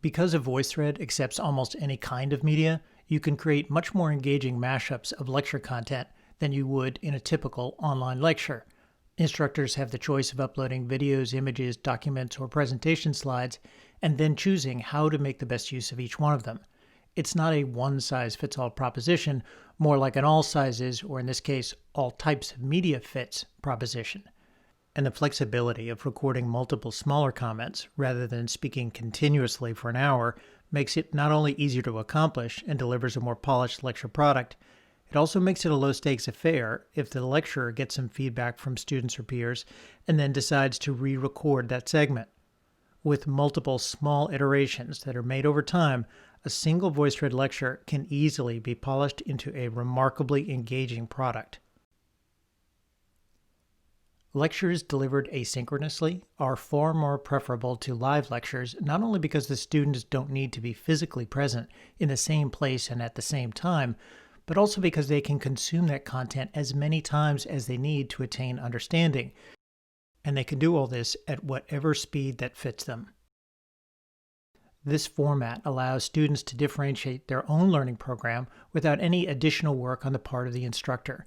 Because a VoiceThread accepts almost any kind of media, you can create much more engaging mashups of lecture content than you would in a typical online lecture. Instructors have the choice of uploading videos, images, documents, or presentation slides, and then choosing how to make the best use of each one of them. It's not a one-size-fits-all proposition, more like an all sizes, or in this case, all types of media fits proposition. And the flexibility of recording multiple smaller comments rather than speaking continuously for an hour makes it not only easier to accomplish and delivers a more polished lecture product, it also makes it a low-stakes affair if the lecturer gets some feedback from students or peers and then decides to re-record that segment. With multiple small iterations that are made over time, a single VoiceThread lecture can easily be polished into a remarkably engaging product. Lectures delivered asynchronously are far more preferable to live lectures, not only because the students don't need to be physically present in the same place and at the same time, but also because they can consume that content as many times as they need to attain understanding, and they can do all this at whatever speed that fits them. This format allows students to differentiate their own learning program without any additional work on the part of the instructor.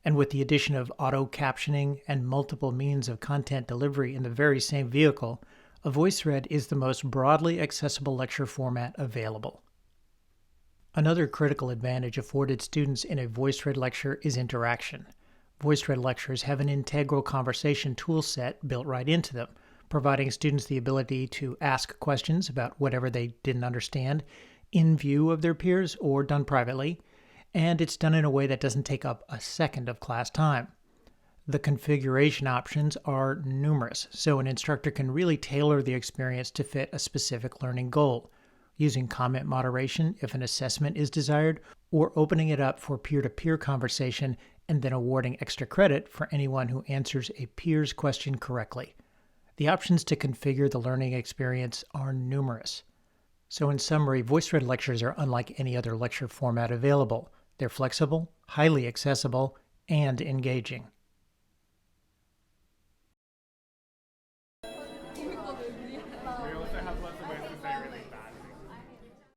And with the addition of auto-captioning and multiple means of content delivery in the very same vehicle, a VoiceThread is the most broadly accessible lecture format available. Another critical advantage afforded students in a VoiceThread lecture is interaction. VoiceThread lectures have an integral conversation toolset built right into them, providing students the ability to ask questions about whatever they didn't understand in view of their peers or done privately, and it's done in a way that doesn't take up a second of class time. The configuration options are numerous, so an instructor can really tailor the experience to fit a specific learning goal, using comment moderation if an assessment is desired, or opening it up for peer-to-peer conversation and then awarding extra credit for anyone who answers a peer's question correctly. The options to configure the learning experience are numerous. So in summary, VoiceThread lectures are unlike any other lecture format available. They're flexible, highly accessible, and engaging.